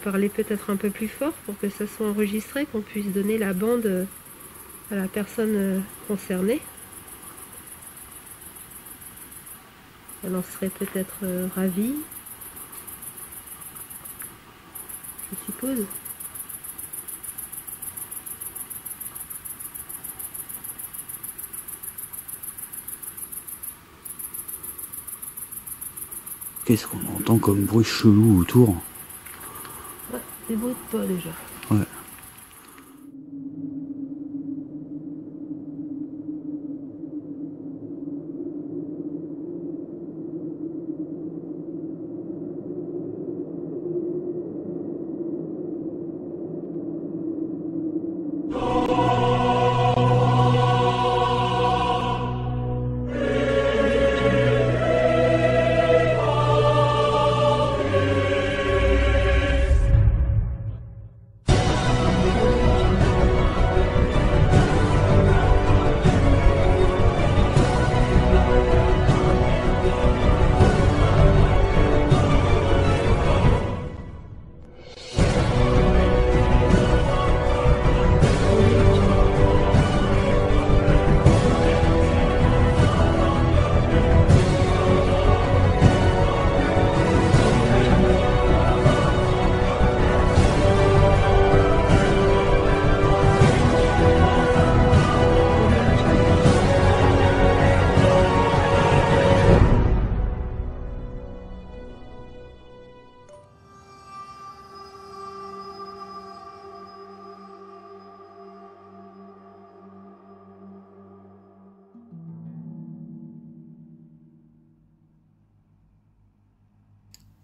parler peut-être un peu plus fort pour que ça soit enregistré, qu'on puisse donner la bande à la personne concernée. Elle en serait peut-être ravie, je suppose. Qu'est-ce qu'on entend comme bruit chelou autour? Ouais, des bruits de pas déjà. Ouais.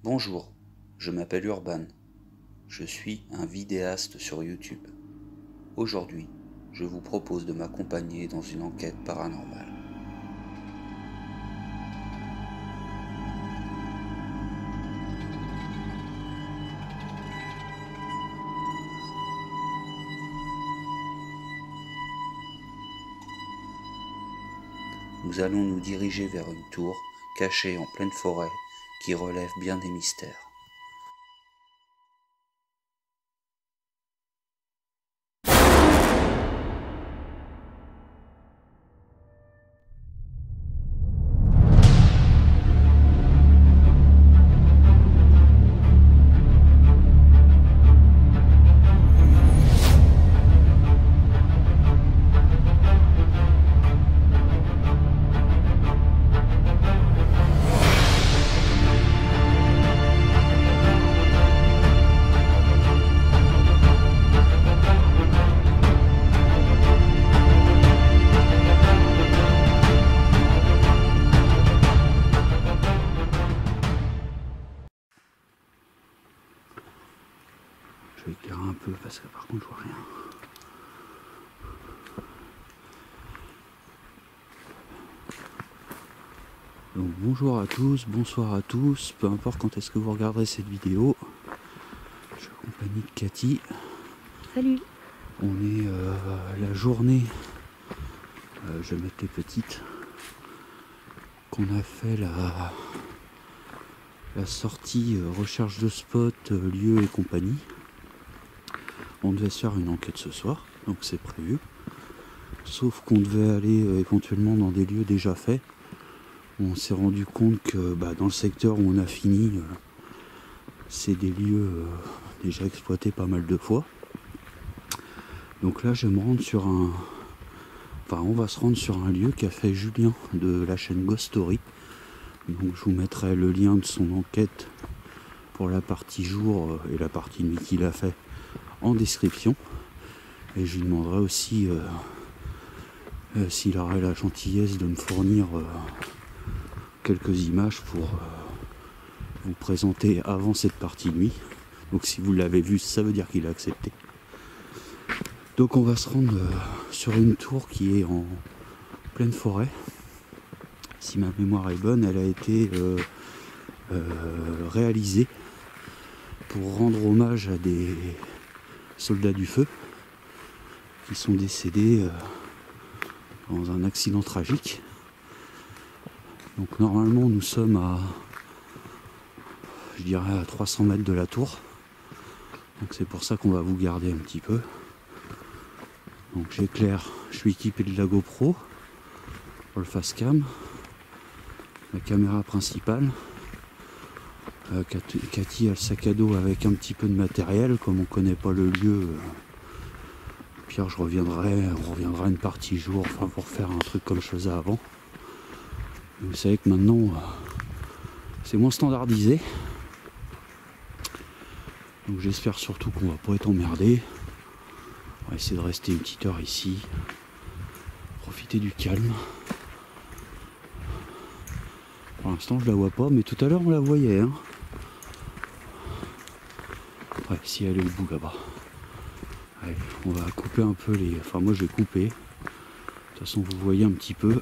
Bonjour, je m'appelle Urban. Je suis un vidéaste sur YouTube. Aujourd'hui, je vous propose de m'accompagner dans une enquête paranormale. Nous allons nous diriger vers une tour cachée en pleine forêt qui relève bien des mystères. Je vais éclairer un peu parce que par contre je vois rien. Donc bonjour à tous, bonsoir à tous, peu importe quand est-ce que vous regarderez cette vidéo. Je suis accompagné de Cathy. Salut. On est la journée, je vais mettre les petites, qu'on a fait la sortie recherche de spot, lieu et compagnie. On devait se faire une enquête ce soir, donc c'est prévu. Sauf qu'on devait aller éventuellement dans des lieux déjà faits. On s'est rendu compte que dans le secteur où on a fini, c'est des lieux déjà exploités pas mal de fois. Donc là je vais me rendre sur un... Enfin on va se rendre sur un lieu qu'a fait Julien de la chaîne Ghost Story. Donc je vous mettrai le lien de son enquête pour la partie jour et la partie nuit qu'il a fait en description. Et je lui demanderai aussi s'il aurait la gentillesse de me fournir quelques images pour vous présenter avant cette partie nuit. Donc si vous l'avez vu, ça veut dire qu'il a accepté. Donc on va se rendre sur une tour qui est en pleine forêt. Si ma mémoire est bonne, elle a été réalisée pour rendre hommage à des soldats du feu qui sont décédés dans un accident tragique. Donc normalement nous sommes à, je dirais, à 300 mètres de la tour. Donc c'est pour ça qu'on va vous garder un petit peu. Donc j'éclaire, je suis équipé de la GoPro pour le face cam, la caméra principale. Cathy a le sac à dos avec un petit peu de matériel, comme on connaît pas le lieu. Pierre, on reviendra une partie jour, enfin pour faire un truc comme je faisais avant. Et vous savez que maintenant c'est moins standardisé. Donc j'espère surtout qu'on va pas être emmerdé. On va essayer de rester une petite heure ici, profiter du calme. Pour l'instant je la vois pas, mais tout à l'heure on la voyait. Hein. Ouais, si elle est au bout là-bas. Allez, on va couper un peu les... Enfin moi je vais couper. De toute façon vous voyez un petit peu.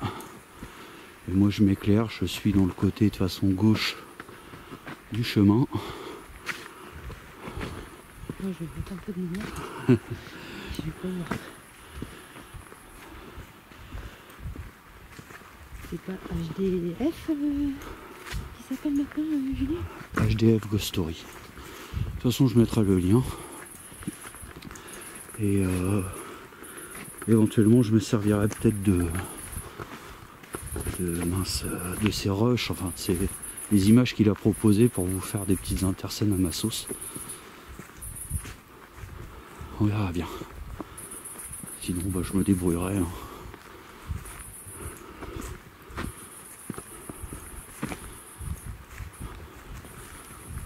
Et moi je m'éclaire, je suis dans le côté de façon gauche du chemin. Moi je vais mettre un peu de lumière. Je vais pas voir. C'est pas HDF qui s'appelle maintenant, Julien? HDF Ghost Story. De toute façon je mettrai le lien. Et éventuellement je me servirai peut-être de ces rushs, enfin de les images qu'il a proposées pour vous faire des petites interscènes à ma sauce. On verra bien. Sinon bah, je me débrouillerai. Hein.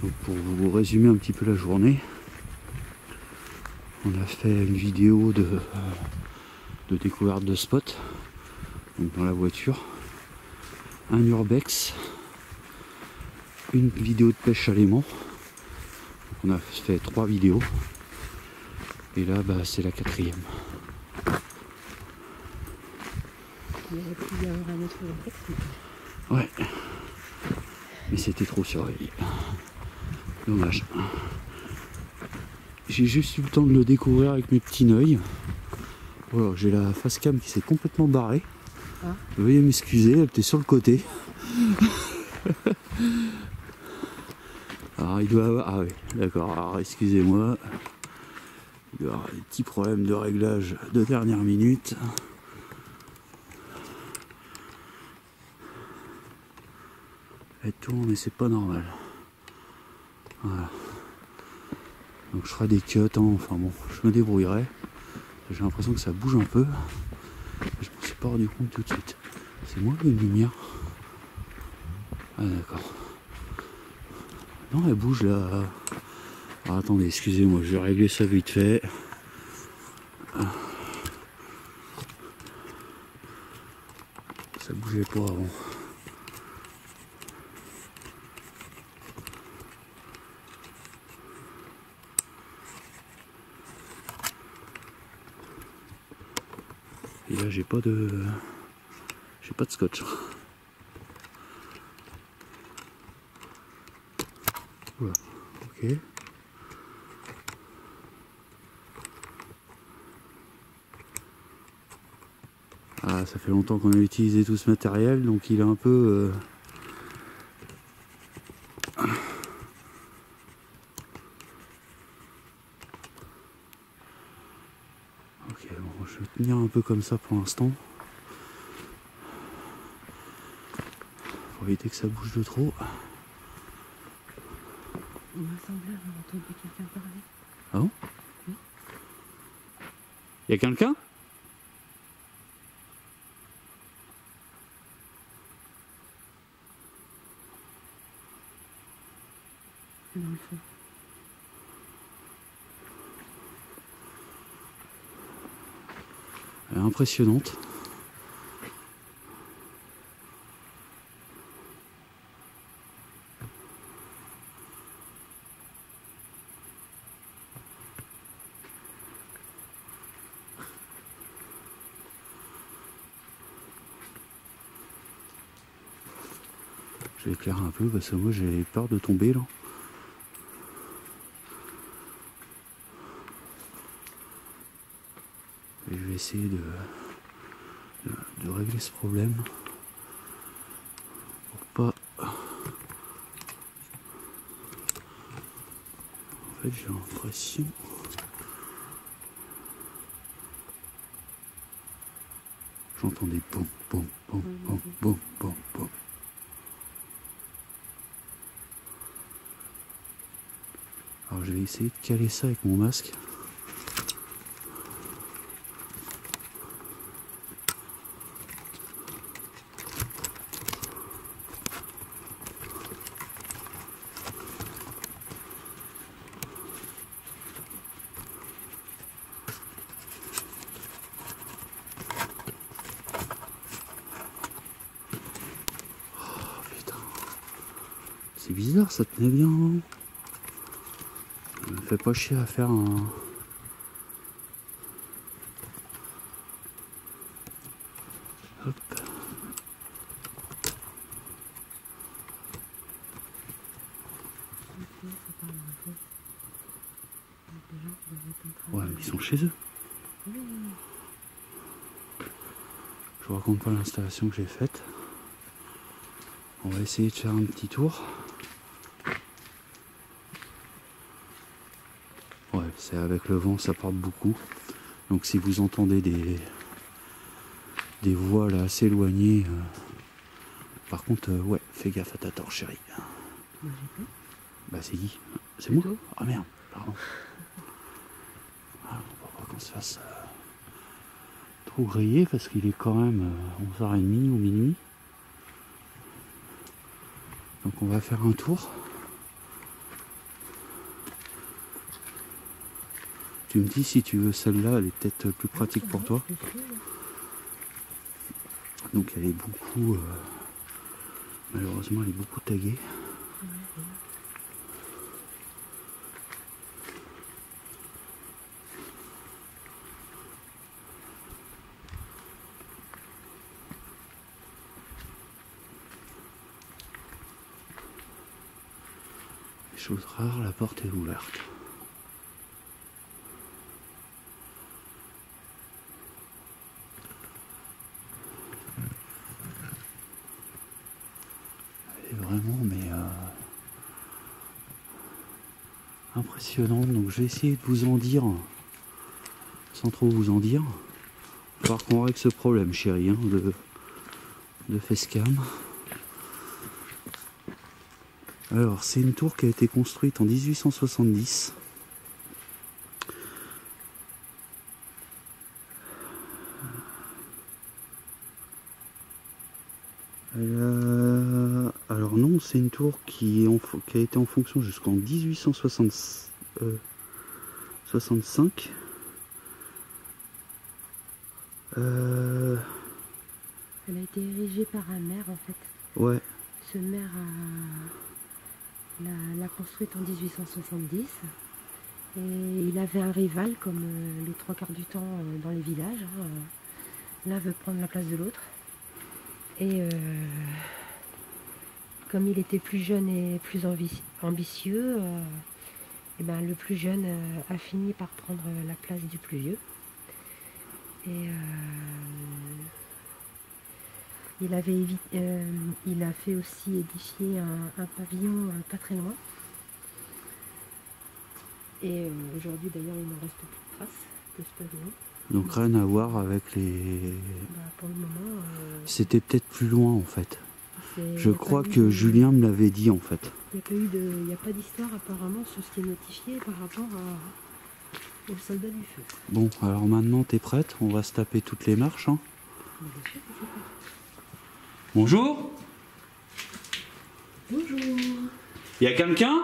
Donc pour vous résumer un petit peu la journée, on a fait une vidéo de découverte de spot, donc dans la voiture, un urbex, une vidéo de pêche à l'aimant. On a fait 3 vidéos et là bah, c'est la 4e. Il aurait pu y avoir un autre urbex. Ouais, mais c'était trop surveillé. Dommage. J'ai juste eu le temps de le découvrir avec mes petits œils. Voilà, j'ai la face cam qui s'est complètement barrée. Ah. Veuillez m'excuser, elle était sur le côté. Alors il doit avoir... Ah oui, d'accord, alors excusez-moi. Il doit avoir des petits problèmes de réglage de dernière minute. Elle tourne mais c'est pas normal. Voilà. Donc je ferai des cuts, hein. Enfin bon, je me débrouillerai. J'ai l'impression que ça bouge un peu. Je ne me suis pas rendu compte tout de suite. C'est moi qui ai une lumière. Ah d'accord. Non, elle bouge là. Alors, attendez, excusez-moi, je vais régler ça vite fait. Ça bougeait pas avant. Et là j'ai pas de scotch. Voilà, ok. Ah, ça fait longtemps qu'on a utilisé tout ce matériel, donc il est un peu... Ok, bon, je vais tenir un peu comme ça pour l'instant. Pour éviter que ça bouge de trop. Il m'a semblé avoir entendu quelqu'un parler. Ah bon? Oui. Il y a quelqu'un? Dans le fond. Elle est impressionnante. Je vais éclairer un peu parce que moi j'ai peur de tomber là. Et je vais essayer de régler ce problème pour pas... On fait, j'ai l'impression... J'entends des boum, boum, boum, boum, boum, boum, boum. Alors je vais essayer de caler ça avec mon masque. C'est bizarre, ça tenait bien. Ça me fait pas chier à faire un... Hop. Ouais, mais ils sont chez eux. Je vous raconte pas l'installation que j'ai faite. On va essayer de faire un petit tour. Ouais, c'est avec le vent, ça part beaucoup. Donc si vous entendez des voix là assez éloignées, par contre, ouais, fais gaffe à ta torche, chérie. Bah c'est qui? C'est moi? Ah merde, pardon. Ah, on va pas qu'on se fasse trop griller parce qu'il est quand même 11h30 ou minuit. Donc on va faire un tour. Tu me dis si tu veux celle-là, elle est peut-être plus pratique pour toi. Donc elle est beaucoup... malheureusement elle est beaucoup taguée. Chose rare, la porte est ouverte. Elle est vraiment mais impressionnante. Donc je vais essayer de vous en dire sans trop vous en dire. Il va falloir qu'on règle ce problème, chérie, hein, de facecam. Alors c'est une tour qui a été construite en 1870. Alors non, c'est une tour qui a été en fonction jusqu'en 1865. Elle a été érigée par un maire en fait. Ouais. Ce maire l'a construite en 1870 et il avait un rival comme les trois quarts du temps dans les villages. Hein. L'un veut prendre la place de l'autre. Et comme il était plus jeune et plus ambitieux, et ben le plus jeune a fini par prendre la place du plus vieux. Et il a fait aussi édifier un pavillon pas très loin. Et aujourd'hui d'ailleurs il n'en reste plus de traces de ce pavillon. Donc rien à voir avec les... Bah, pour le moment... C'était peut-être plus loin en fait. Je crois que Julien me l'avait dit en fait. Il n'y a pas d'histoire apparemment sur ce qui est notifié par rapport aux soldats du feu. Bon, alors maintenant t'es prête? On va se taper toutes les marches. Hein. Bonjour. Bonjour. Y a quelqu'un?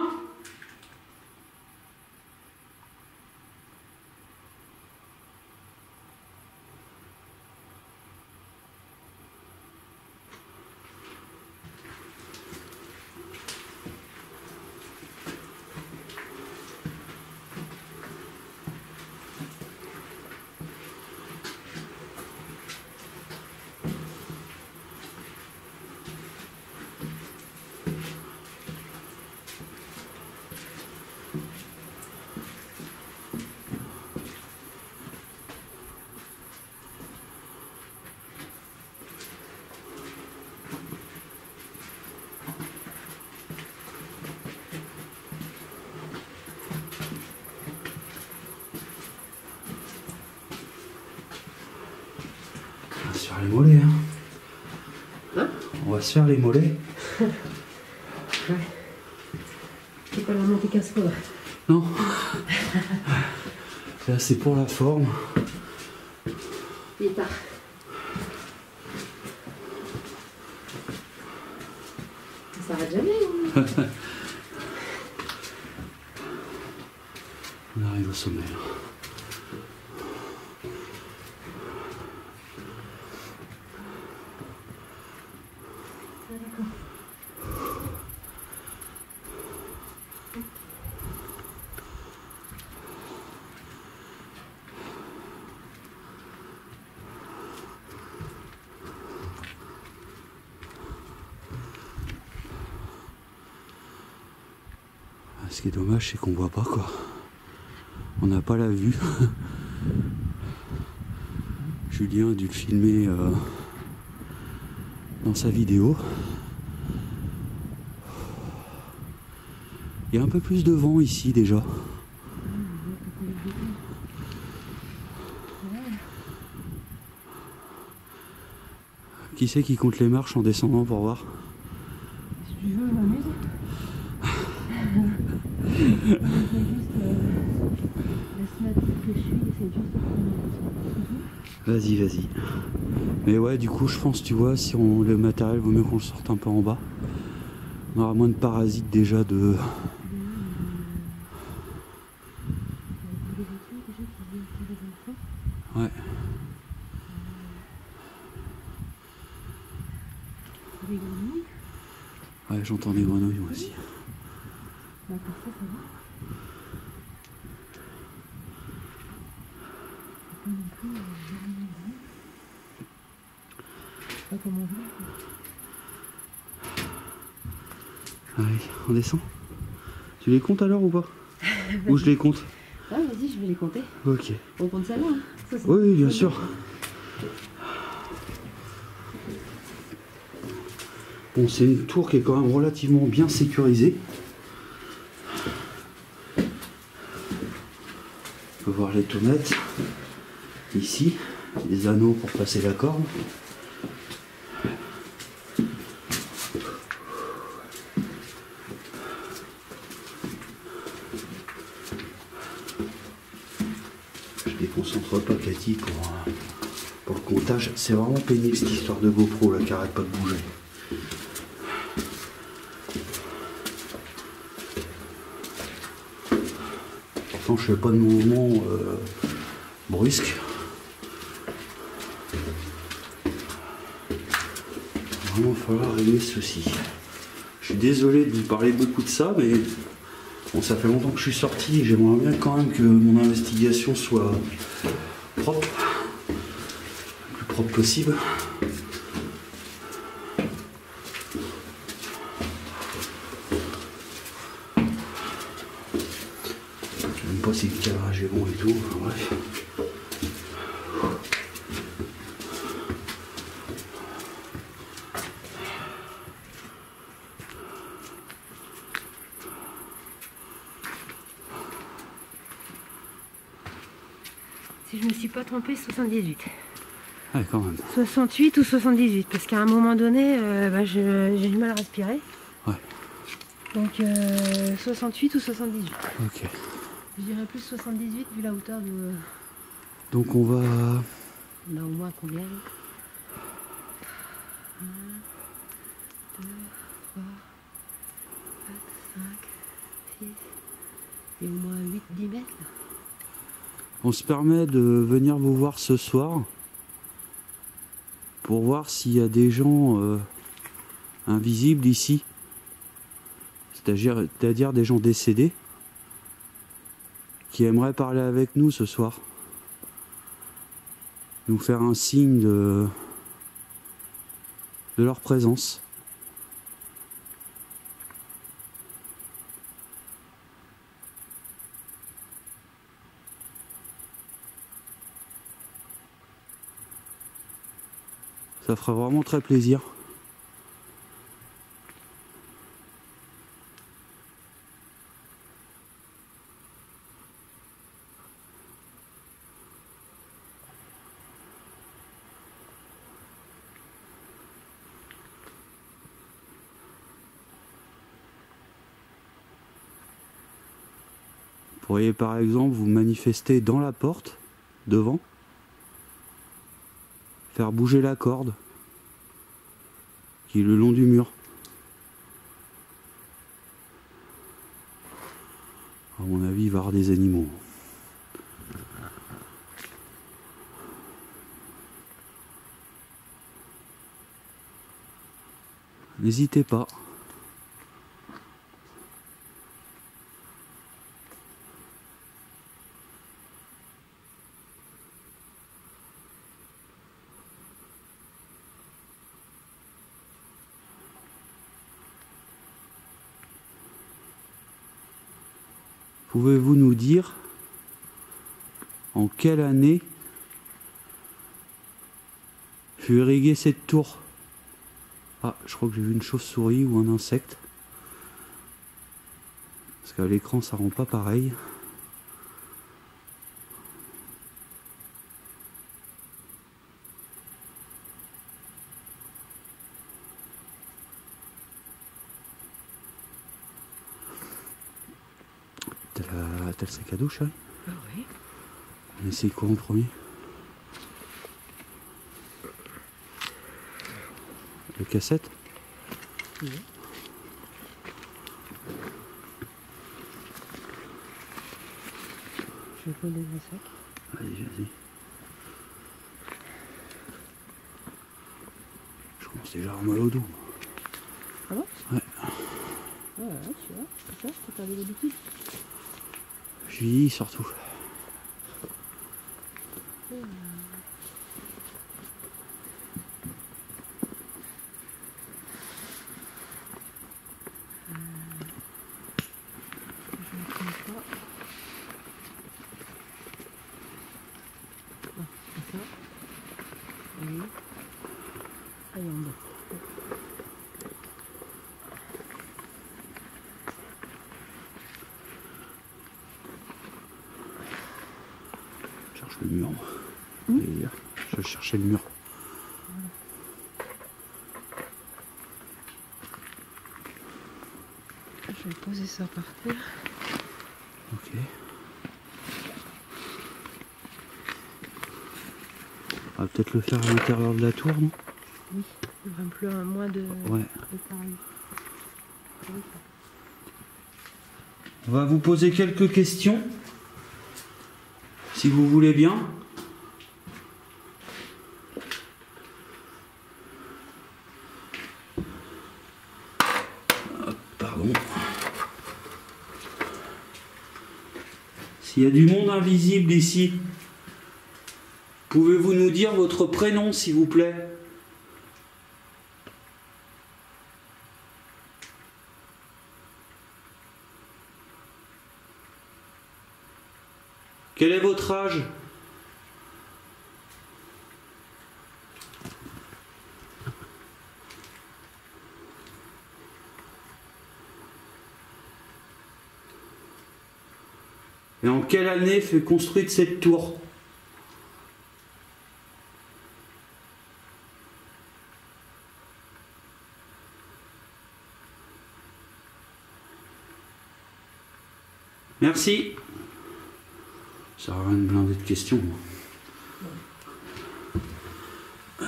faire les mollets. Hein. Hein? On va se faire les mollets. Ouais. C'est pas la montée casco là. Non. Là c'est pour la forme. Il est tard. Ça s'arrête jamais. Hein. On arrive au sommet. Ce qui est dommage, c'est qu'on voit pas quoi. On n'a pas la vue. Julien a dû le filmer dans sa vidéo. Il y a un peu plus de vent ici déjà. Qui c'est qui compte les marches en descendant pour voir? Si tu veux, je m'amuse. Vas-y, vas-y. Mais ouais, du coup, je pense, tu vois, si on le matériel, vaut mieux qu'on le sorte un peu en bas. On aura moins de parasites déjà de... Ouais. Ouais, j'entends des grenouilles moi aussi. Allez, on descend. Tu les comptes alors ou pas? Ou je les compte? Ah, vas-y, je vais les compter. Ok. On compte ça là. Hein. Ça, Oui, bien sûr. Bon, c'est une tour qui est quand même relativement bien sécurisée. On peut voir les tonnettes. Ici, des anneaux pour passer la corde. Je déconcentre pas Cathy pour le comptage. C'est vraiment pénible cette histoire de GoPro là qui arrête pas de bouger. Pourtant je fais pas de mouvement brusque. Il va falloir régler ceci. Je suis désolé de vous parler beaucoup de ça, mais bon, ça fait longtemps que je suis sorti et j'aimerais bien quand même que mon investigation soit propre, le plus propre possible. Je ne sais même pas si le cadrage est bon et tout, enfin, bref. Si je me suis pas trompée, 78. Ouais, quand même. 68 ou 78, parce qu'à un moment donné, j'ai du mal à respirer. Ouais. Donc 68 ou 78. Ok. Je dirais plus 78 vu la hauteur de... Donc on va... On a au moins combien? 1, 2, 3, 4, 5, 6... Il y a au moins 8-10 mètres là. On se permet de venir vous voir ce soir pour voir s'il y a des gens invisibles ici, c'est-à-dire des gens décédés qui aimeraient parler avec nous ce soir, nous faire un signe de leur présence. Ça ferait vraiment très plaisir. pourriez par exemple vous manifester dans la porte, devant, faire bouger la corde qui est le long du mur. À mon avis, il va y avoir des animaux. N'hésitez pas. Pouvez-vous nous dire en quelle année fut irriguée cette tour? Ah, je crois que j'ai vu une chauve-souris ou un insecte. Parce qu'à l'écran, ça rend pas pareil. T'as le sac à dos, chérie? Oui. On essaye quoi en premier? Le cassette? Oui. Je vais poser le sac. Allez, vas-y. Je commence déjà à avoir mal au dos. Ah bon? Ouais. Ouais, tu vois, c'est ça, t'as perdu l'habitude. J'y vieillis surtout. Je cherche le mur. Je cherchais le mur. Je vais poser ça par terre. Ok. On va peut-être le faire à l'intérieur de la tour, non? Oui, il y aura un peu moins de pareil. On va vous poser quelques questions, si vous voulez bien. Hop, pardon. S'il y a du monde invisible ici, pouvez-vous nous dire votre prénom, s'il vous plaît? Quel est votre âge? Et en quelle année fut construite cette tour? Merci. Ça sert à rien de blinder de questions. On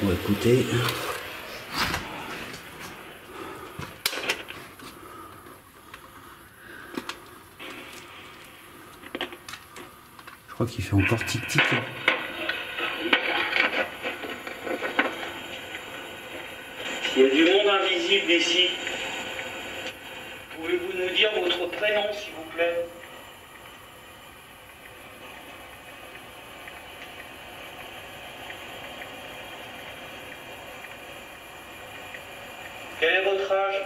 va écouter. Je crois qu'il fait encore tic-tic. Il y a du monde invisible ici. Pouvez-vous nous dire votre prénom, s'il vous plaît? Quel est votre âge?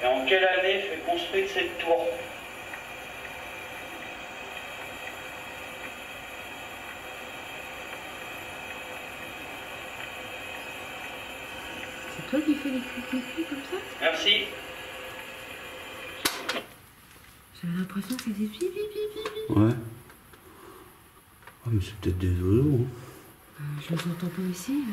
Et en quelle année fut construite cette tour? C'est toi qui fais les cris comme ça? Merci. J'avais l'impression que c'était pipi pipi. Ouais. Ah, mais c'est peut-être des oiseaux. Hein. Je les entends pas ici.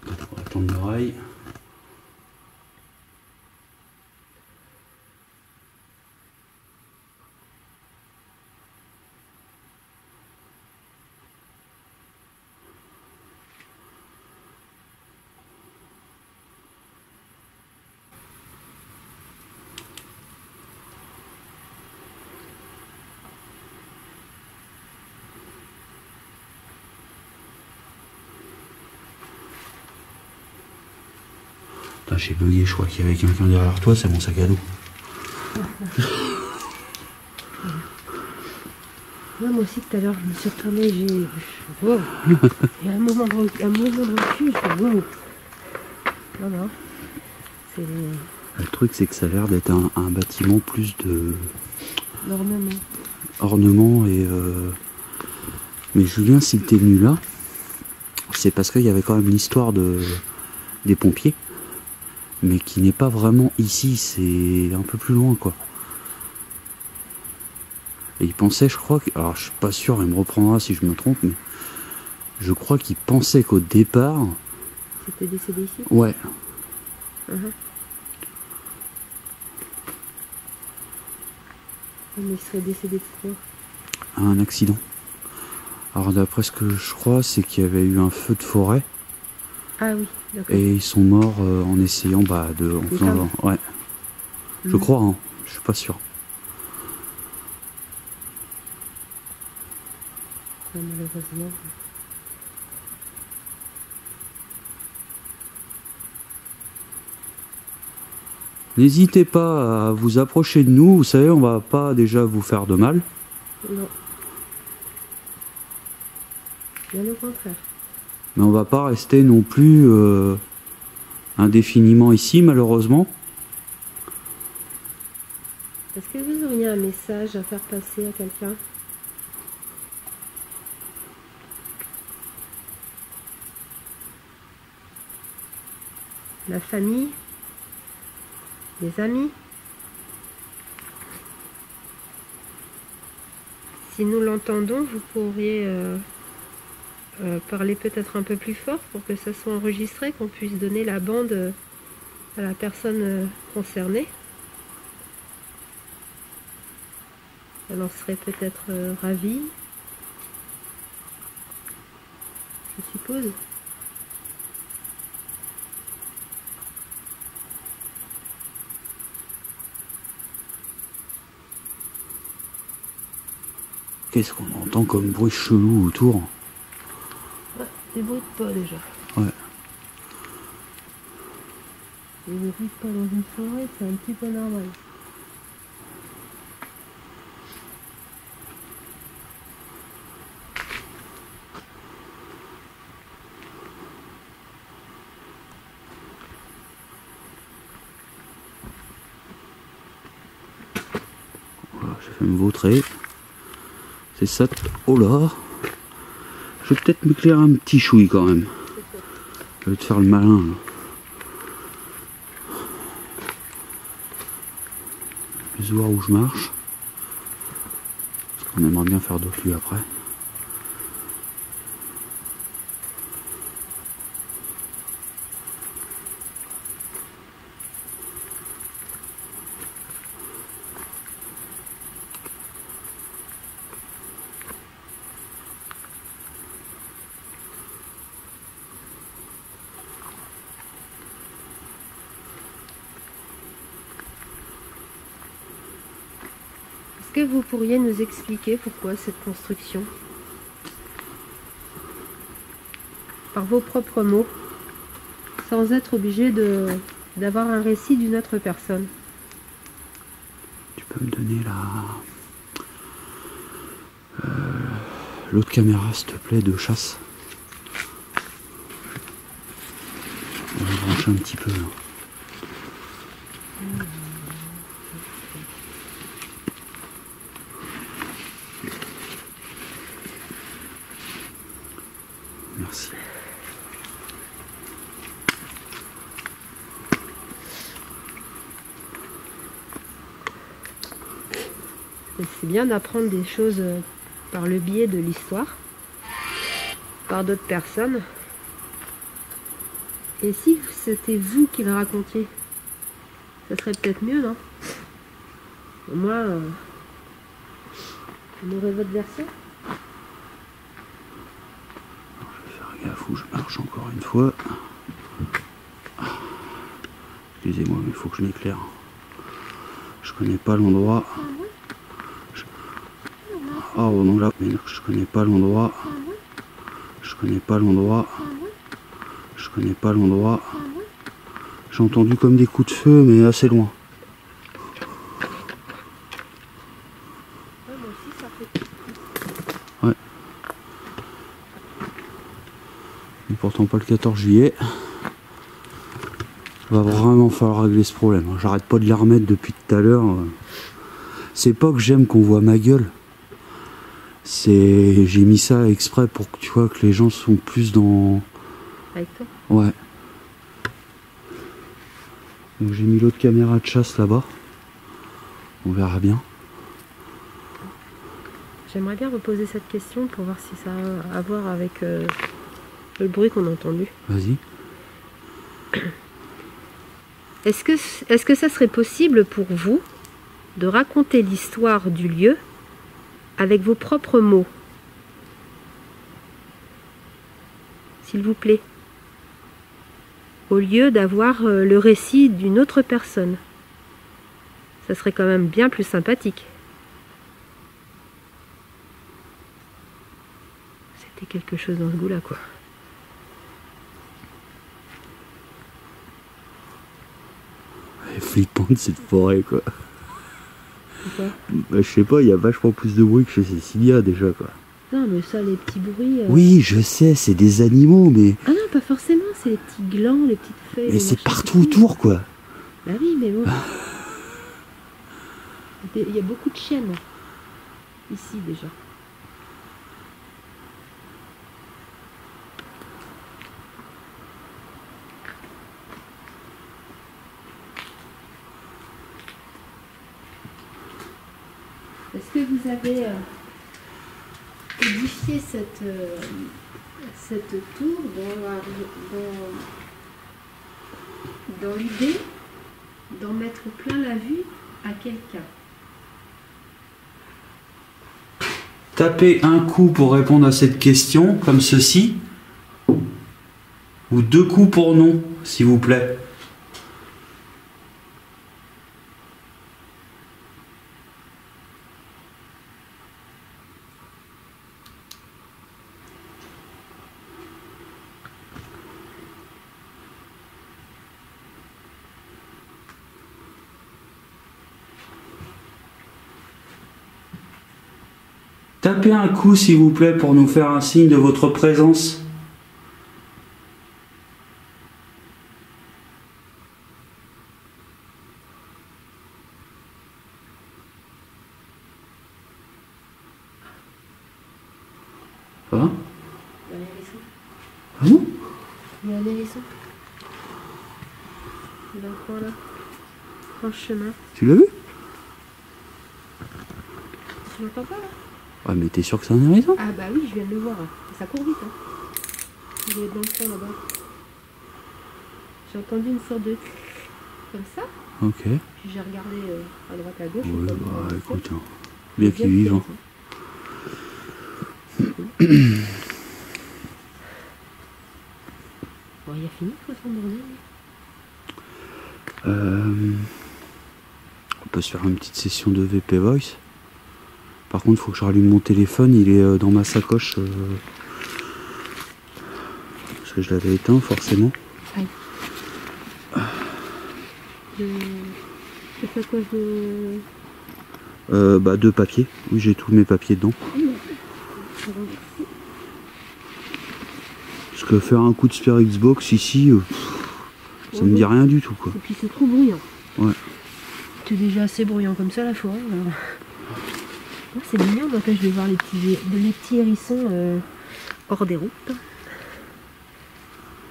On va tendre l'oreille. J'ai bugué, je crois qu'il y avait quelqu'un derrière toi, c'est mon sac à dos. Ouais, moi aussi tout à l'heure je me suis retournée, j'ai. Wow. Il y a un moment de recul, je fais wow. Non. C'est. Le truc c'est que ça a l'air d'être un bâtiment plus de. Ornement et. Mais Julien, s'il t'est venu là, c'est parce qu'il y avait quand même l'histoire des pompiers. Mais qui n'est pas vraiment ici, c'est un peu plus loin quoi. Et il pensait, je crois, alors je suis pas sûr, il me reprendra si je me trompe, mais je crois qu'il pensait qu'au départ... C'était décédé ici? Ouais. Mais il serait décédé de quoi? Un accident. Alors d'après ce que je crois, c'est qu'il y avait eu un feu de forêt. Ah oui, d'accord. Et ils sont morts en essayant de... ouais. Je crois, hein. Je suis pas sûr. Malheureusement. N'hésitez pas à vous approcher de nous, vous savez, on va pas déjà vous faire de mal. Non. Bien au contraire. Mais on va pas rester non plus indéfiniment ici, malheureusement. Est-ce que vous auriez un message à faire passer à quelqu'un? La famille? Les amis? Si nous l'entendons, vous pourriez parler peut-être un peu plus fort pour que ça soit enregistré, qu'on puisse donner la bande à la personne concernée. Elle en serait peut-être ravie, je suppose. Qu'est-ce qu'on entend comme bruit chelou autour? Ouais, des bruits de pas déjà. Ouais. Les bruits de pas dans une forêt, c'est un petit peu normal. Voilà, j'ai fait me vautrer. C'est ça. Oh là! Je vais peut-être m'éclairer un petit chouille quand même. Je vais te faire le malin là. Je vais voir où je marche. Parce qu'on aimerait bien faire d'autres lieux après. Est-ce que vous pourriez nous expliquer pourquoi cette construction? Par vos propres mots, sans être obligé d'avoir un récit d'une autre personne. Tu peux me donner l'autre caméra s'il te plaît de chasse? On va brancher un petit peu là. Merci. C'est bien d'apprendre des choses par le biais de l'histoire, par d'autres personnes. Et si c'était vous qui le racontiez, ça serait peut-être mieux, non? Au moins, on aurait votre version. Je vais faire gaffe où je marche encore une fois. Excusez-moi, mais il faut que je m'éclaire. Je connais pas l'endroit. Oh non, là, mais je connais pas l'endroit. Je connais pas l'endroit. Je connais pas l'endroit. J'ai entendu comme des coups de feu, mais assez loin. Ouais. Et pourtant pas le 14 juillet. Va vraiment falloir régler ce problème. J'arrête pas de les remettre depuis tout à l'heure. C'est pas que j'aime qu'on voit ma gueule. J'ai mis ça exprès pour que tu vois que les gens sont plus dans... Avec toi? Ouais. Donc j'ai mis l'autre caméra de chasse là-bas. On verra bien. J'aimerais bien reposer cette question pour voir si ça a à voir avec le bruit qu'on a entendu. Vas-y. Est-ce que ça serait possible pour vous de raconter l'histoire du lieu avec vos propres mots? S'il vous plaît. Au lieu d'avoir le récit d'une autre personne. Ça serait quand même bien plus sympathique. C'était quelque chose dans ce goût-là, quoi. Elle est flippante cette forêt, quoi. Pourquoi? Bah, je sais pas, il y a vachement plus de bruit que chez Cécilia déjà, quoi. Non, mais ça, les petits bruits... Oui, je sais, c'est des animaux, mais... Ah non, pas forcément, c'est les petits glands, les petites feuilles... Mais les c'est machins partout qui poussent. autour, quoi. Bah oui, mais bon... Il y a beaucoup de chênes, ici, déjà. Est-ce que vous avez édifié cette tour dans l'idée d'en mettre plein la vue à quelqu'un? Tapez un coup pour répondre à cette question, comme ceci. Ou 2 coups pour non, s'il vous plaît. Tapez un coup, s'il vous plaît, pour nous faire un signe de votre présence. Ça va? Il y a les hérissons. Ah bon? Il y a les hérissons. Dans le coin là. Dans le chemin. Tu l'as vu? Tu l'entends pas là? Ah mais t'es sûr que c'est un hérisson? Ah bah oui, je viens de le voir. Ça court vite. Hein. Il est dans le fond là-bas. J'ai entendu une sorte de... comme ça. Ok. Puis j'ai regardé à droite à gauche. Oui, comme bah écoute, hein. il y Bien a qu'il vive. Hein. Bon, il a fini quoi son bordel. On peut se faire une petite session de VP Voice. Par contre, il faut que je rallume mon téléphone. Il est dans ma sacoche. Parce que je l'avais éteint, forcément. Aïe. Je fais quoi Bah, 2 papiers. Oui, j'ai tous mes papiers dedans. Parce que faire un coup de Spare Xbox ici, ça me dit rien du tout, quoi. Et puis c'est trop bruyant. Ouais. C'est déjà assez bruyant comme ça la forêt. Oh, c'est mignon, donc là je vais voir les petits hérissons hors des routes.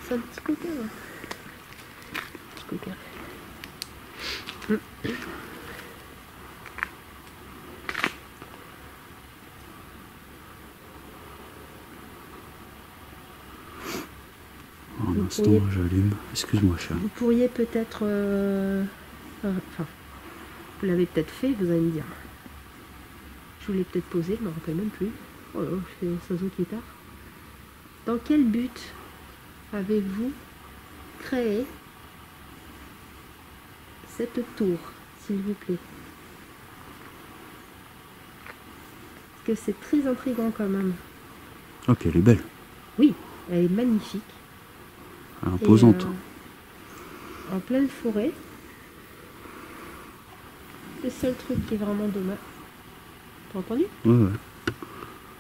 C'est un petit coquin là. Petit coquin. Un instant, j'allume. Excuse-moi, cher. Vous pourriez peut-être... enfin, vous l'avez peut-être fait, vous allez me dire. Je vous l'ai peut-être posé, je ne me rappelle même plus. Oh là, je fais ça qui est tard. Dans quel but avez-vous créé cette tour, s'il vous plaît? Parce que c'est très intriguant quand même. Ok, elle est belle. Oui, elle est magnifique. Imposante. Et, en pleine forêt. Le seul truc qui est vraiment dommage... T'as entendu? Ouais.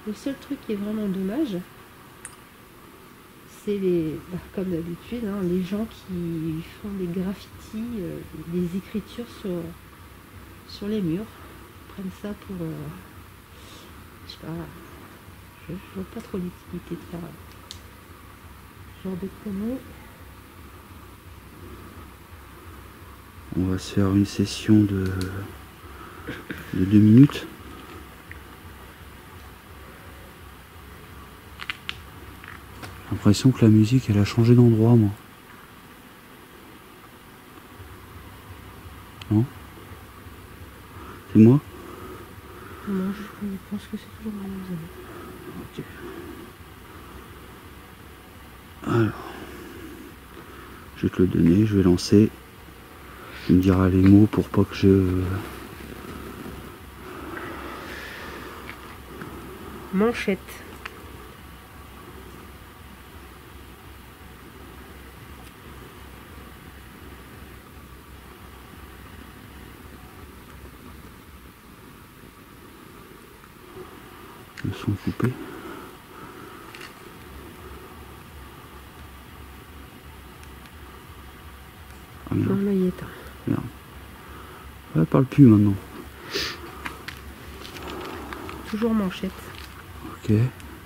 Le seul truc qui est vraiment dommage, c'est les, comme d'habitude, hein, les gens qui font des graffitis, des écritures sur les murs, prennent ça pour, je sais pas, je vois pas trop l'utilité de faire ce genre de conneries. On va se faire une session de 2 minutes. J'ai l'impression que la musique, elle a changé d'endroit, moi. Non? C'est moi? Non, je pense que c'est toujours la même zone. Ok. Alors, je vais te le donner, je vais lancer. Tu me diras les mots pour pas que je... Manchette. Le son coupé. Ah, Non, là, il est éteint. Merde. Ouais, parle plus maintenant. Toujours manchette. Ok.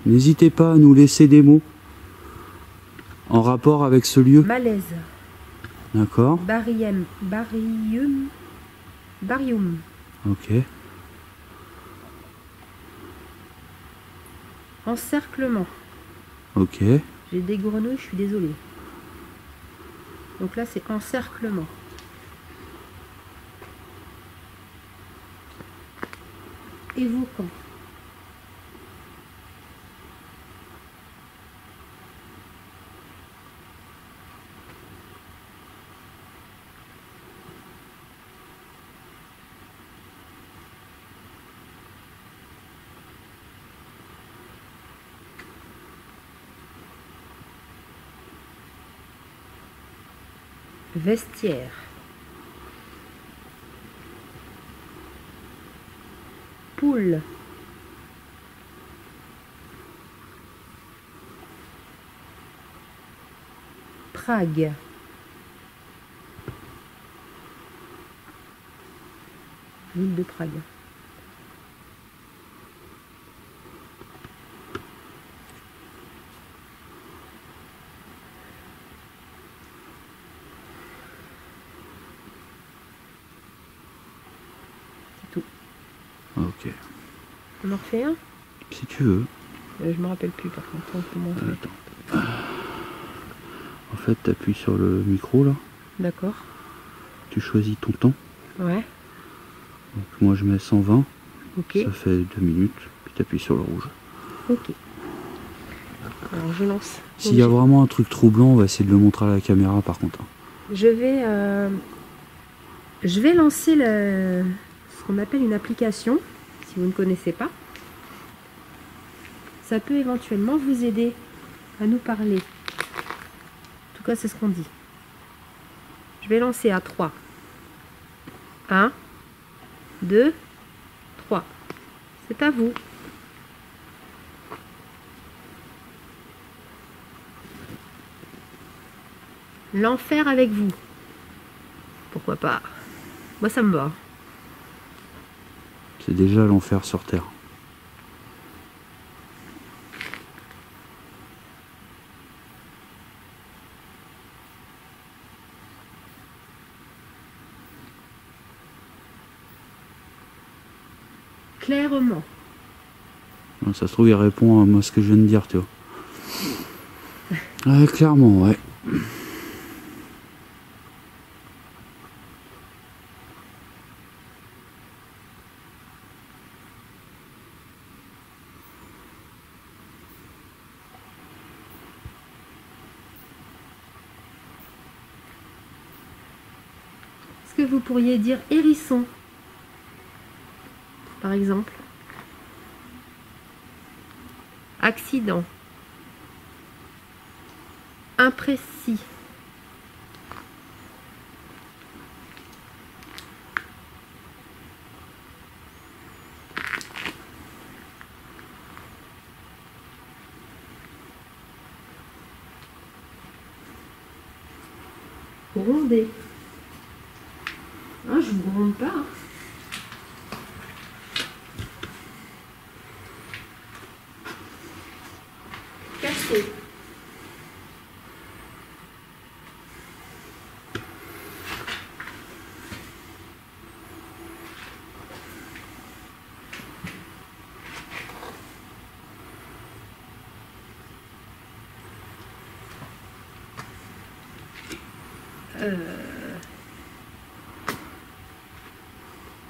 N'hésitez pas à nous laisser des mots en rapport avec ce lieu. Malaise. D'accord. Barium. Ok. Encerclement. Ok. J'ai des grenouilles, je suis désolée. Donc là, c'est encerclement. Évoquant. Vestiaire. Poule. Prague. Ville de Prague. Ok. On en refait un? Si tu veux. Je me rappelle plus par contre. Attends. En fait, tu appuies sur le micro là. D'accord. Tu choisis ton temps. Ouais. Donc, moi je mets 120. Ok. Ça fait 2 minutes. Puis tu appuies sur le rouge. Ok. Alors je lance. S'il y a vraiment un truc troublant, on va essayer de le montrer à la caméra par contre. Je vais lancer ce qu'on appelle une application, si vous ne connaissez pas. Ça peut éventuellement vous aider à nous parler. En tout cas, c'est ce qu'on dit. Je vais lancer à 3. 1, 2, 3. C'est à vous. L'enfer avec vous. Pourquoi pas? Moi, ça me va. C'est déjà l'enfer sur Terre. Clairement. Ça se trouve, il répond à moi ce que je viens de dire, tu vois. Ouais, clairement, ouais. Est-ce que vous pourriez dire hérisson, par exemple? Accident. Imprécis. Gronder. Ah, je vous gronde pas. Hein. Casser.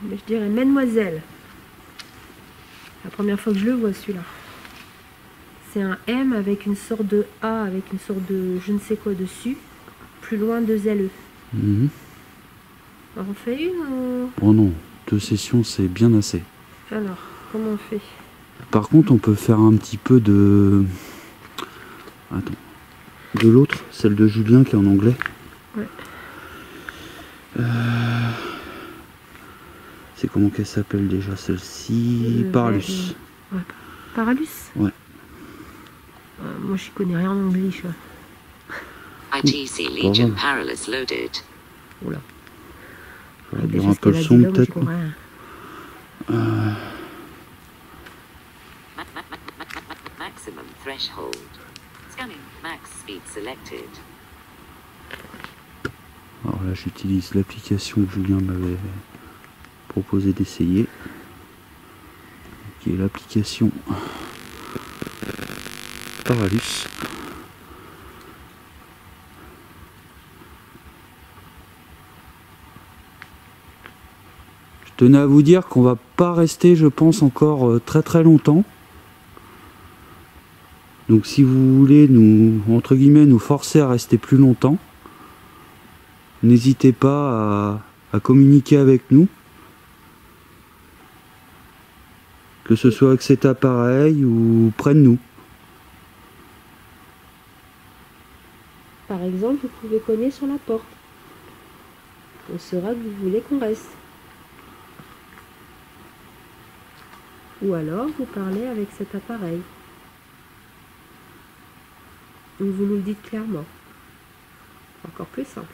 Mais je dirais mademoiselle. La première fois que je le vois celui-là. C'est un M avec une sorte de A, avec une sorte de je ne sais quoi dessus. Plus loin 2 LE. Mhm. Alors on fait une ou... Oh non, 2 sessions c'est bien assez. Alors, comment on fait? Par contre, on peut faire un petit peu de... Attends. De l'autre, celle de Julien qui est en anglais. Ouais. C'est comment qu'elle s'appelle déjà celle-ci? Paralus. Ouais. Paralus? Ouais. Moi je connais rien en anglais. ITC Legion Paralus loaded. Oula. On va réduire un peu le son peut-être. Maximum threshold. Scanning max speed selected. Alors là j'utilise l'application que Julien m'avait proposé d'essayer. Qui est l'application Paralus. Je tenais à vous dire qu'on va pas rester, je pense, encore très longtemps. Donc si vous voulez nous, entre guillemets, nous forcer à rester plus longtemps, n'hésitez pas à communiquer avec nous. Que ce soit avec cet appareil ou près de nous. Par exemple, vous pouvez cogner sur la porte. On saura que vous voulez qu'on reste. Ou alors, vous parlez avec cet appareil. Ou vous nous le dites clairement. Encore plus simple.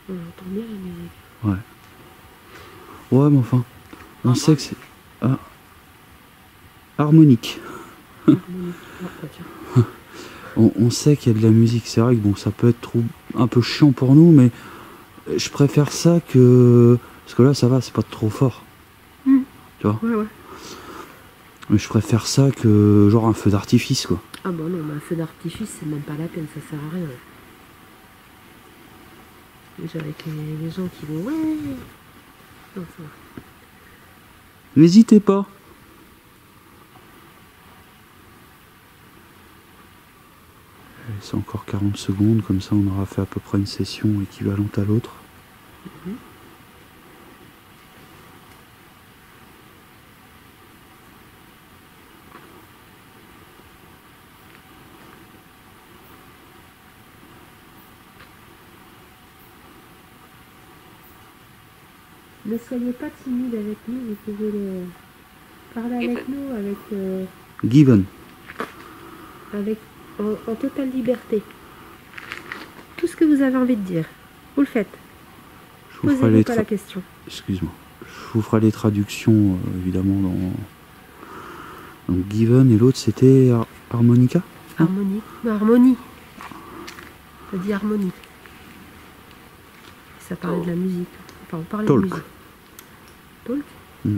On entend bien la musique. Ouais. Ouais, mais enfin, on sait que c'est harmonique. On sait qu'il y a de la musique. C'est vrai que bon, ça peut être un peu chiant pour nous, mais je préfère ça que... Parce que là, ça va, c'est pas trop fort. Tu vois? Ouais. Mais je préfère ça que genre un feu d'artifice, quoi. Ah bon non, mais un feu d'artifice, c'est même pas la peine, ça sert à rien. Déjà avec les gens qui vont... Ouais. Non, ça va. N'hésitez pas. C'est encore 40 secondes, comme ça on aura fait à peu près une session équivalente à l'autre. Ne soyez pas timide avec nous, vous pouvez parler avec nous Given. En totale liberté. Tout ce que vous avez envie de dire, vous le faites. Posez-vous pas la question. Excuse-moi. Je vous ferai les traductions évidemment dans Given, et l'autre c'était Harmonica. Harmonie. Non, harmonie. Ça dit harmonie. Ça parlait de la musique. Enfin, on parle de Talk. musique. Talk. Mm.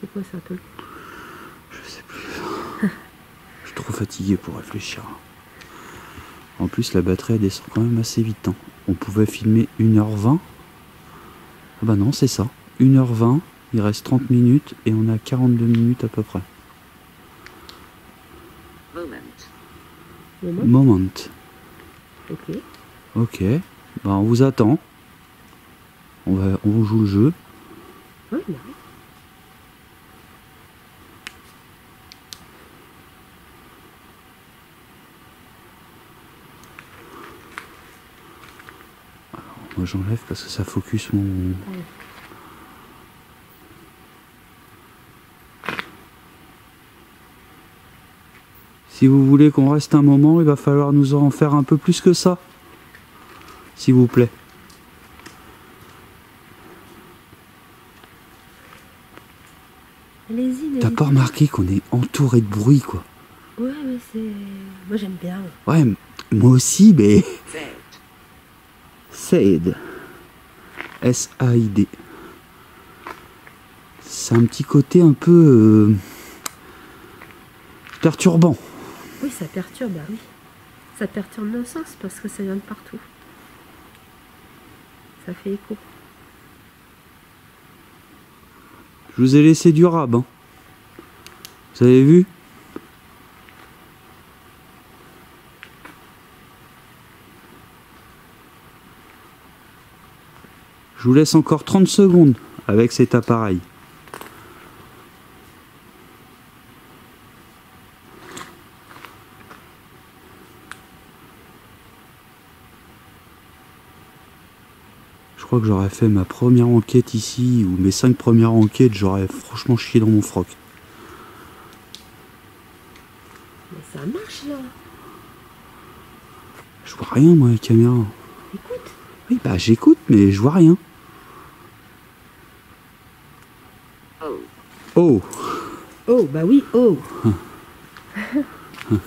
C'est quoi ça, talk? Je sais plus. Je suis trop fatigué pour réfléchir. En plus, la batterie elle descend quand même assez vite. Hein. On pouvait filmer 1h20. Ah bah non, c'est ça. 1h20, il reste 30 minutes et on a 42 minutes à peu près. Moment. Moment. Ok. Ok. Bah on vous attend. On joue le jeu. Oui, bah oui. Moi j'enlève parce que ça focus mon... Ouais. Si vous voulez qu'on reste un moment, il va falloir nous en faire un peu plus que ça. S'il vous plaît. Allez-y, T'as pas remarqué qu'on est entouré de bruit, quoi? Ouais, mais c'est... Moi, j'aime bien. Ouais, moi aussi, mais... Said. Said. S-A-I-D. C'est un petit côté un peu... perturbant. Oui, ça perturbe, bah oui. Ça perturbe nos sens parce que ça vient de partout. Ça fait écho. Je vous ai laissé du rab, hein. Vous avez vu? Je vous laisse encore 30 secondes avec cet appareil. Je crois que j'aurais fait ma première enquête ici, ou mes 5 premières enquêtes, j'aurais franchement chié dans mon froc. Mais ça marche, là. Je vois rien, moi, la caméra. Écoute. Oui, bah j'écoute, mais je vois rien. Oh. Oh! Oh, bah oui, oh.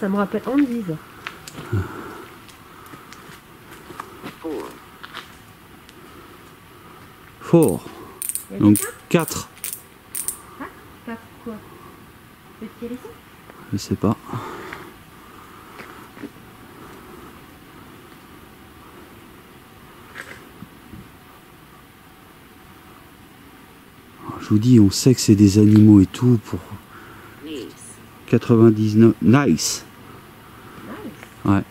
Ça me rappelle Andy, ça. 4. Fort. Il y a Donc quelqu'un 4. Ah, 4 quoi? Petit hérisson? Je sais pas. Je vous dis, on sait que c'est des animaux et tout pour Nice. 99. Nice! Ouais.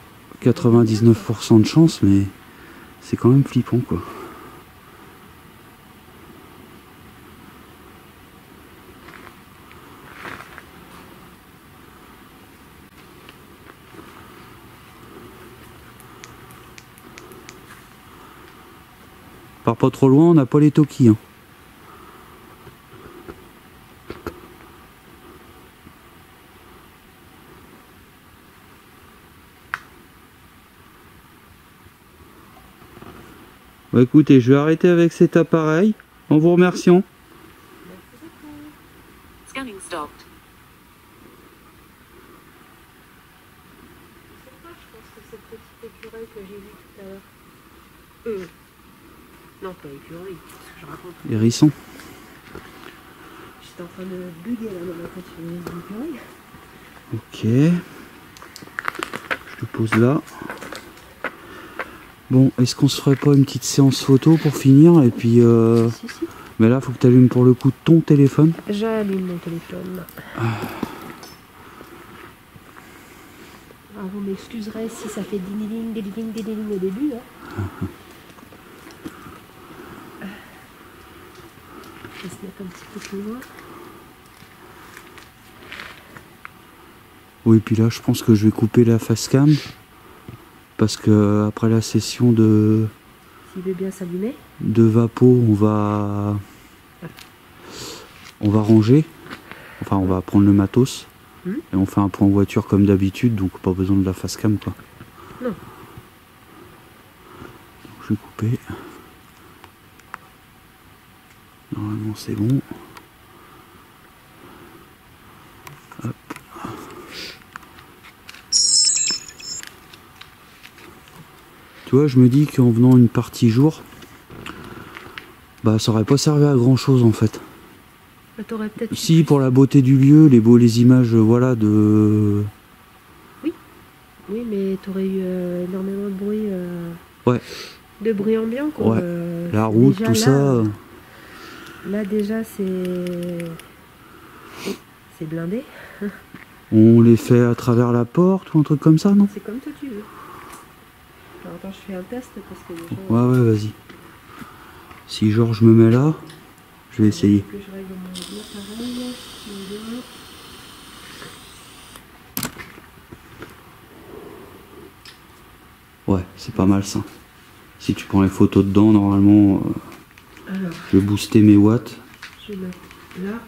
99% de chance, mais c'est quand même flippant, quoi. Part pas trop loin, on n'a pas les Toki. Hein. Bah écoutez, je vais arrêter avec cet appareil en vous remerciant. Scanning stopped. C'est quoi, je pense que c'est le petit écureuil que j'ai vu tout à l'heure. Non, pas écureuil, parce que je raconte. Hérisson. J'étais en train de bugger là dans ma tête sur les écureuils. Ok. Je le pose là. Bon, est-ce qu'on se ferait pas une petite séance photo pour finir? Et puis, Si, si. mais là, faut que tu allumes pour le coup ton téléphone. J'allume mon téléphone. Ah, vous m'excuserez si ça fait ding ding ding ding ding au début. Hein. Je vais se mettre un petit peu plus loin. Oui, puis là, je pense que je vais couper la face cam. Parce que après la session de S'il veut bien s'allumer. vapo, on va ranger. Enfin, on va prendre le matos. Et on fait un point voiture comme d'habitude, donc pas besoin de la face cam, quoi. Non. Donc, je vais couper. Normalement, c'est bon. Hop. Tu vois, je me dis qu'en venant une partie jour, bah ça aurait pas servi à grand chose en fait. Bah, t'aurais peut-être... Si, pour la beauté du lieu, les images, voilà, de... Oui, mais t'aurais eu énormément de bruit. Ouais. De bruit ambiant, quoi. Ouais. La route, déjà, tout ça. Là, déjà, c'est blindé. On les fait à travers la porte ou un truc comme ça, non? C'est comme toi tu veux. Alors, attends, je fais un test parce que déjà... Ouais, vas-y. Si genre je me mets là, je vais essayer. Que je règle mon appareil. Ouais, c'est pas mal ça. Si tu prends les photos dedans, normalement, Alors, je vais booster mes watts. je vais mettre là.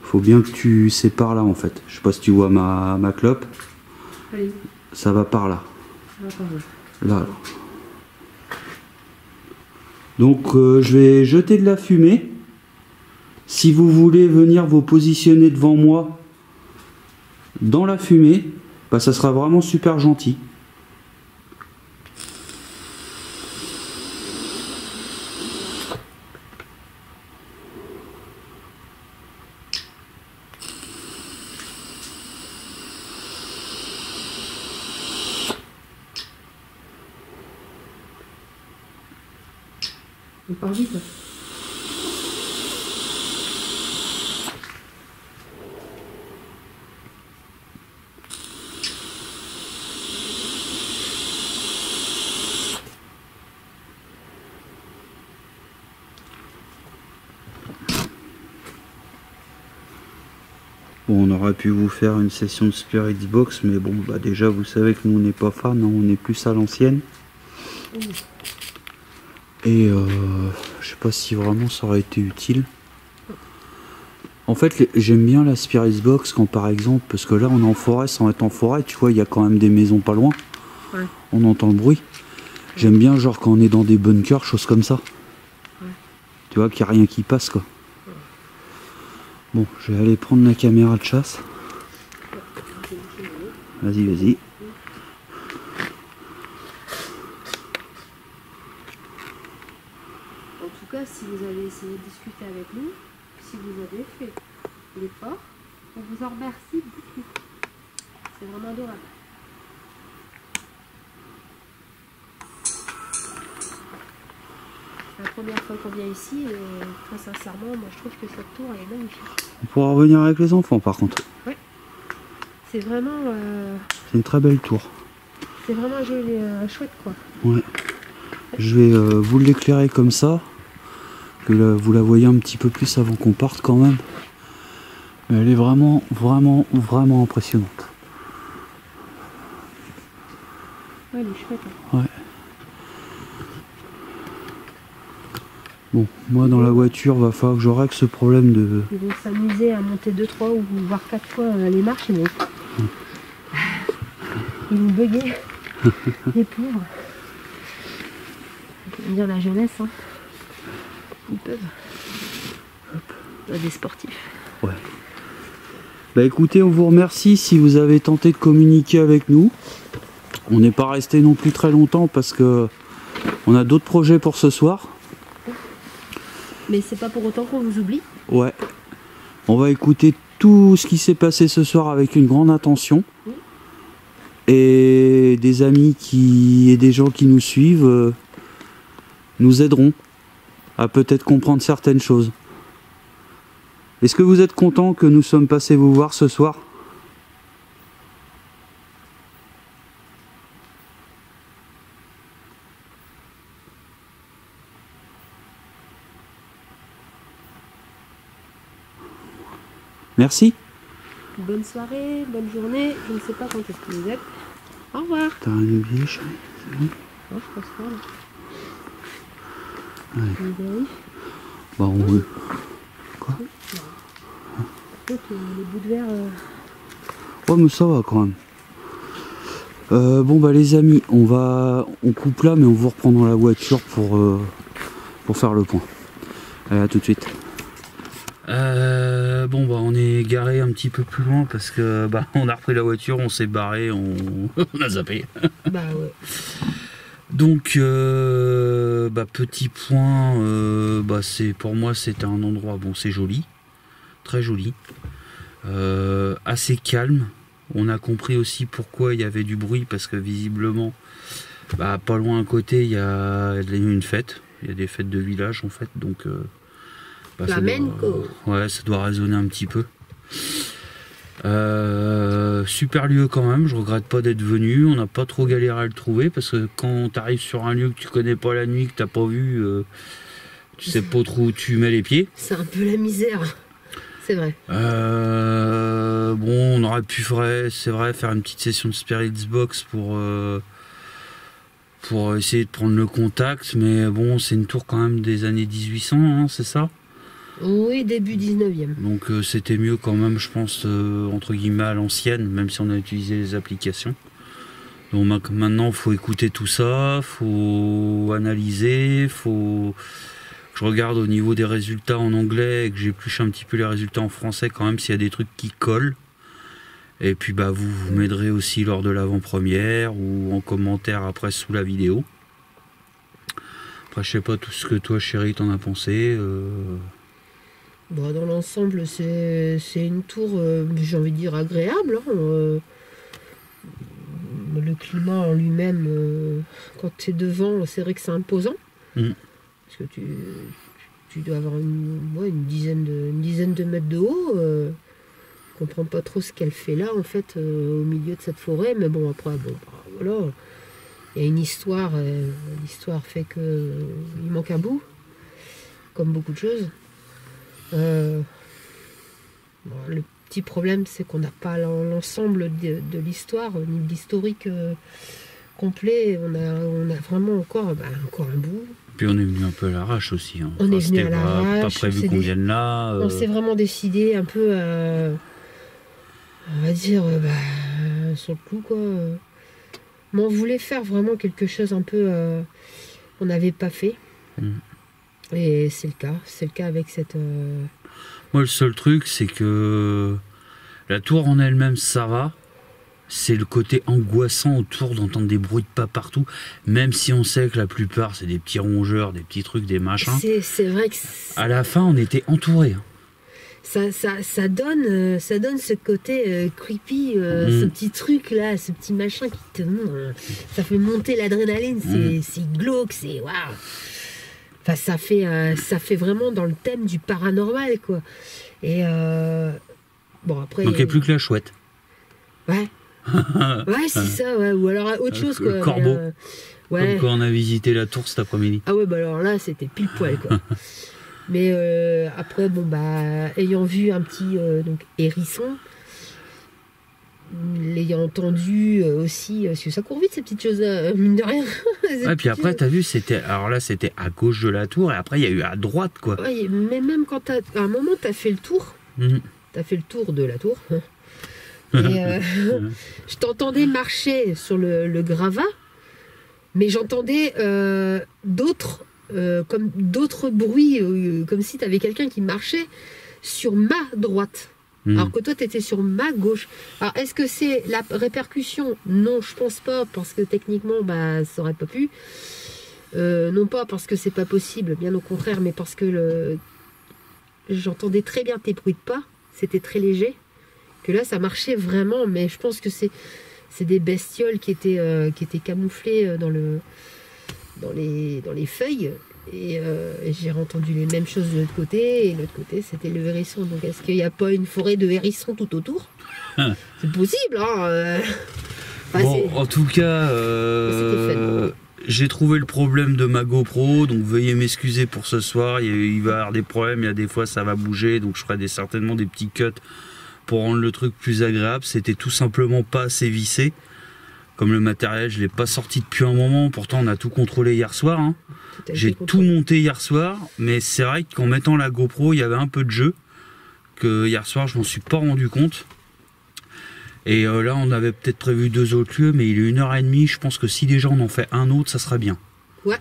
Faut bien que tu sépares là en fait. Je sais pas si tu vois ma clope. Allez, Ça va par là. ça va par là. Là. Donc je vais jeter de la fumée. Si vous voulez venir vous positionner devant moi dans la fumée, bah, ça sera vraiment super gentil. On part vite. Bon, on aurait pu vous faire une session de Spirit Box, mais bon, bah déjà vous savez que nous on n'est pas fans, hein, on est plus à l'ancienne. Et je sais pas si vraiment ça aurait été utile. En fait, j'aime bien la Spirit Box quand par exemple, parce que là on est en forêt, sans être en forêt, tu vois, il y a quand même des maisons pas loin. Ouais. On entend le bruit. J'aime bien genre quand on est dans des bunkers, choses comme ça. Ouais. Tu vois, qu'il n'y a rien qui passe quoi. Bon, je vais aller prendre la caméra de chasse. Vas-y, vas-y. En tout cas, si vous avez essayé de discuter avec nous, si vous avez fait l'effort, on vous en remercie beaucoup. C'est vraiment adorable. C'est la première fois qu'on vient ici et très sincèrement, moi je trouve que cette tour elle est magnifique. On pourra revenir avec les enfants par contre. C'est vraiment, C'est une très belle tour. c'est vraiment joli, chouette quoi. Ouais. Je vais vous l'éclairer comme ça. Que vous la voyez un petit peu plus avant qu'on parte quand même. Mais elle est vraiment, vraiment, vraiment impressionnante. Ouais, elle est chouette. Hein. Ouais. Bon, moi dans la voiture, va falloir que je règle ce problème de... Ils vont s'amuser à monter 2, 3 ou voire 4 fois les marches, mais ils vont bugger. Les pauvres. On peut dire la jeunesse, hein. Ils peuvent. Des sportifs. Ouais. Bah écoutez, on vous remercie si vous avez tenté de communiquer avec nous. On n'est pas resté non plus très longtemps parce que on a d'autres projets pour ce soir. Mais c'est pas pour autant qu'on vous oublie. Ouais. On va écouter tout ce qui s'est passé ce soir avec une grande attention. Et des amis et des gens qui nous suivent nous aideront à peut-être comprendre certaines choses. Est-ce que vous êtes content que nous sommes passés vous voir ce soir ? Merci. Bonne soirée, bonne journée. Je ne sais pas quand est-ce que vous êtes. Au revoir. T'as rien oublié, chérie? C'est bon ? Non, je pense pas. Là. Ouais. On vérifie. Bah on veut. Quoi? Par contre, les bouts de verre... Ouais mais ça va quand même. Bon bah les amis, on coupe là mais on vous reprend dans la voiture pour faire le point. Allez, à tout de suite. Bon bah on est garé un petit peu plus loin parce que bah on a repris la voiture, on s'est barré, on a zappé. Bah ouais. Donc bah petit point, bah c'est pour moi c'était un endroit, bon c'est joli, très joli, assez calme. On a compris aussi pourquoi il y avait du bruit parce que visiblement bah pas loin à côté il y a une fête, il y a des fêtes de village en fait, donc bah, Flamenco. ouais, ça doit résonner un petit peu. Super lieu quand même, je regrette pas d'être venu, on n'a pas trop galéré à le trouver parce que quand tu arrives sur un lieu que tu connais pas la nuit, que t'as pas vu, tu sais pas trop où tu mets les pieds. C'est un peu la misère. C'est vrai. Bon, on aurait pu c'est vrai, faire une petite session de Spirits Box pour essayer de prendre le contact, mais bon, c'est une tour quand même des années 1800, hein, c'est ça? Oui, début 19e. Donc c'était mieux quand même, je pense, entre guillemets à l'ancienne, même si on a utilisé les applications. Donc maintenant, il faut écouter tout ça, faut analyser, faut que je regarde au niveau des résultats en anglais et que j'épluche un petit peu les résultats en français quand même s'il y a des trucs qui collent. Et puis bah vous m'aiderez aussi lors de l'avant-première ou en commentaire après sous la vidéo. Après je sais pas tout ce que toi chérie t'en as pensé. Bon, dans l'ensemble, c'est une tour, j'ai envie de dire, agréable. Hein, le climat en lui-même, quand tu es devant, c'est vrai que c'est imposant. Parce que tu dois avoir une dizaine de mètres de haut. Je comprends pas trop ce qu'elle fait là, en fait, au milieu de cette forêt. Mais bon, après, bon, bah, voilà. Il y a une histoire. L'histoire fait que il manque un bout, comme beaucoup de choses. Bon, le petit problème, c'est qu'on n'a pas l'ensemble de l'histoire, ni de l'historique complet. On a vraiment encore un bout. Puis on est venu un peu à l'arrache aussi. Hein. On est venu à l'arrache. Pas prévu qu'on vienne là. On s'est vraiment décidé un peu on va dire, sur le coup, quoi. Mais on voulait faire vraiment quelque chose un peu qu'on n'avait pas fait. Et c'est le cas. C'est le cas avec cette... Moi, le seul truc, c'est que la tour en elle-même, ça va. C'est le côté angoissant autour d'entendre des bruits de pas partout. Même si on sait que la plupart, c'est des petits rongeurs, des petits trucs, des machins. C'est vrai que... À la fin, on était entourés. Ça donne ce côté creepy, ce petit truc là, ce petit machin qui te monte. Ça fait monter l'adrénaline, c'est glauque, c'est waouh. Enfin, ça fait vraiment dans le thème du paranormal, quoi. Et bon, après. Il manquait plus que la chouette. Ouais. Ouais, c'est ça, ouais. Ou alors autre chose, quoi. Le corbeau. Ouais. Comme quand on a visité la tour cet après-midi. Ah ouais, bah alors là, c'était pile poil, quoi. Mais après, bon, bah, ayant vu un petit donc, hérisson, l'ayant entendu aussi, parce que ça court vite ces petites choses, mine de rien. Ouais, puis après, t'as vu, alors là, c'était à gauche de la tour, et après, il y a eu à droite, quoi. Ouais, mais même quand à un moment, t'as fait le tour, t'as fait le tour de la tour, et je t'entendais marcher sur le gravat, mais j'entendais comme d'autres bruits, comme si t'avais quelqu'un qui marchait sur ma droite. Alors que toi, tu étais sur ma gauche. Alors, est-ce que c'est la répercussion? Non, je pense pas, parce que techniquement, bah, ça aurait pas pu. Non pas parce que c'est pas possible, bien au contraire, mais parce que j'entendais très bien tes bruits de pas. C'était très léger. Que là, ça marchait vraiment, mais je pense que c'est des bestioles qui étaient camouflées dans les feuilles. Et j'ai entendu les mêmes choses de l'autre côté, et de l'autre côté c'était le hérisson. Donc est-ce qu'il n'y a pas une forêt de hérissons tout autour? C'est possible, hein. Bon, en tout cas, j'ai trouvé le problème de ma GoPro, donc veuillez m'excuser pour ce soir. Il va y avoir des problèmes, il y a des fois ça va bouger, donc je ferai certainement des petits cuts pour rendre le truc plus agréable. C'était tout simplement pas assez vissé. Comme le matériel, je ne l'ai pas sorti depuis un moment, pourtant on a tout contrôlé hier soir. Hein. J'ai tout monté hier soir, mais c'est vrai qu'en mettant la GoPro, il y avait un peu de jeu, que hier soir je m'en suis pas rendu compte. Et là on avait peut-être prévu 2 autres lieux, mais il est 1h30, je pense que si déjà on en fait un autre, ça sera bien. Ouais.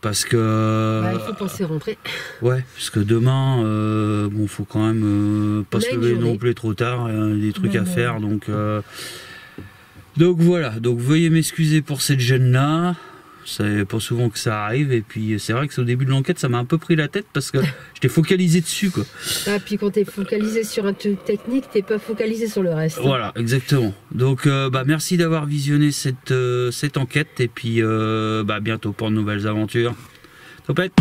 Parce que... Il faut penser rentrer. Ouais, parce que demain, bon, faut quand même pas On a se une lever journée. non plus trop tard, des trucs Non, à non. faire, donc voilà, donc veuillez m'excuser pour cette gêne-là, c'est pas souvent que ça arrive, et puis c'est vrai que au début de l'enquête, ça m'a un peu pris la tête, parce que j'étais focalisé dessus, quoi. Ah, puis quand t'es focalisé sur un truc technique, t'es pas focalisé sur le reste. Voilà, exactement. Donc, merci d'avoir visionné cette enquête, et puis à bientôt pour de nouvelles aventures. Topette!